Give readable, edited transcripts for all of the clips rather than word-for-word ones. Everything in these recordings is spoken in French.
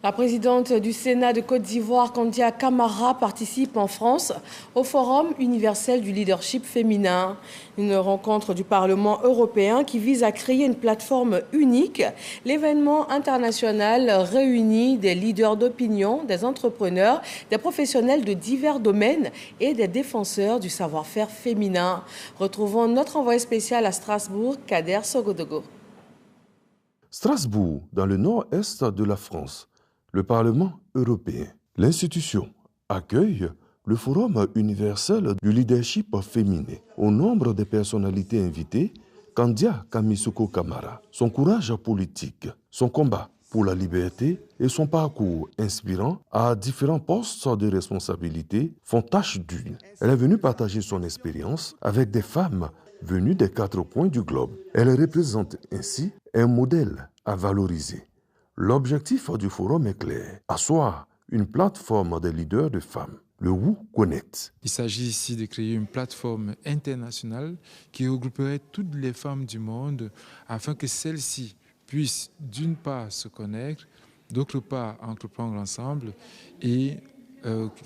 La présidente du Sénat de Côte d'Ivoire, Kandia Camara, participe en France au Forum universel du leadership féminin, une rencontre du Parlement européen qui vise à créer une plateforme unique. L'événement international réunit des leaders d'opinion, des entrepreneurs, des professionnels de divers domaines et des défenseurs du savoir-faire féminin. Retrouvons notre envoyé spécial à Strasbourg, Kader Sogodogo. Strasbourg, dans le nord-est de la France. Le Parlement européen, l'institution, accueille le Forum universel du leadership féminin. Au nombre des personnalités invitées, Kandia Kamisuko Camara. Son courage politique, son combat pour la liberté et son parcours inspirant à différents postes de responsabilité font tache d'huile. Elle est venue partager son expérience avec des femmes venues des 4 coins du globe. Elle représente ainsi un modèle à valoriser. L'objectif du forum est clair, asseoir une plateforme des leaders de femmes, le Woo Connect. Il s'agit ici de créer une plateforme internationale qui regrouperait toutes les femmes du monde afin que celles-ci puissent d'une part se connaître, d'autre part entreprendre ensemble et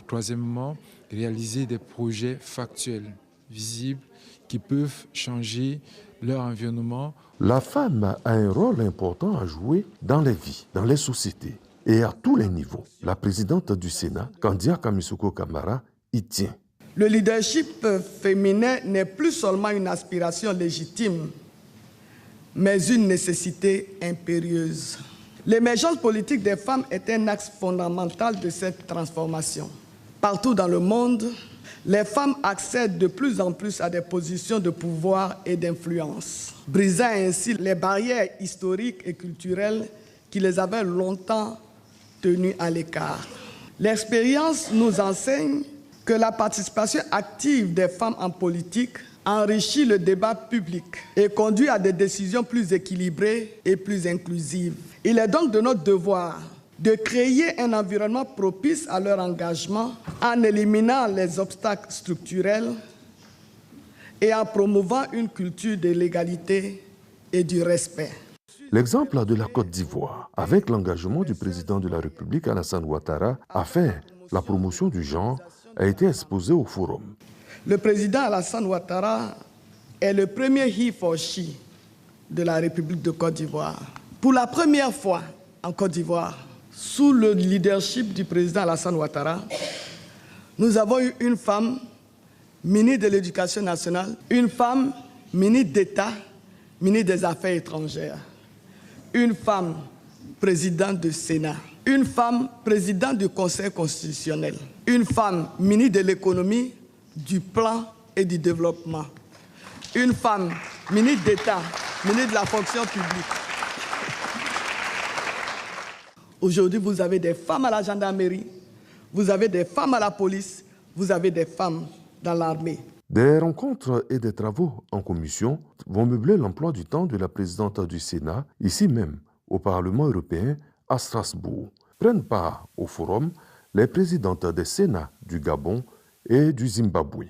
troisièmement réaliser des projets factuels, visibles, qui peuvent changer leur environnement. La femme a un rôle important à jouer dans les vies, dans les sociétés et à tous les niveaux. La présidente du Sénat, Kandia Kamisuko Camara, y tient. Le leadership féminin n'est plus seulement une aspiration légitime, mais une nécessité impérieuse. L'émergence politique des femmes est un axe fondamental de cette transformation. Partout dans le monde, les femmes accèdent de plus en plus à des positions de pouvoir et d'influence, brisant ainsi les barrières historiques et culturelles qui les avaient longtemps tenues à l'écart. L'expérience nous enseigne que la participation active des femmes en politique enrichit le débat public et conduit à des décisions plus équilibrées et plus inclusives. Il est donc de notre devoir de créer un environnement propice à leur engagement en éliminant les obstacles structurels et en promouvant une culture de l'égalité et du respect. L'exemple de la Côte d'Ivoire, avec l'engagement du président de la République Alassane Ouattara à faire la promotion du genre, a été exposé au forum. Le président Alassane Ouattara est le premier he for she de la République de Côte d'Ivoire. Pour la première fois en Côte d'Ivoire, sous le leadership du président Alassane Ouattara, nous avons eu une femme ministre de l'Éducation nationale, une femme ministre d'État, ministre des Affaires étrangères, une femme présidente du Sénat, une femme présidente du Conseil constitutionnel, une femme ministre de l'Économie, du Plan et du Développement, une femme ministre d'État, ministre de la Fonction publique. Aujourd'hui, vous avez des femmes à la gendarmerie, vous avez des femmes à la police, vous avez des femmes dans l'armée. Des rencontres et des travaux en commission vont meubler l'emploi du temps de la présidente du Sénat, ici même, au Parlement européen, à Strasbourg. Prennent part au forum les présidentes des Sénats du Gabon et du Zimbabwe.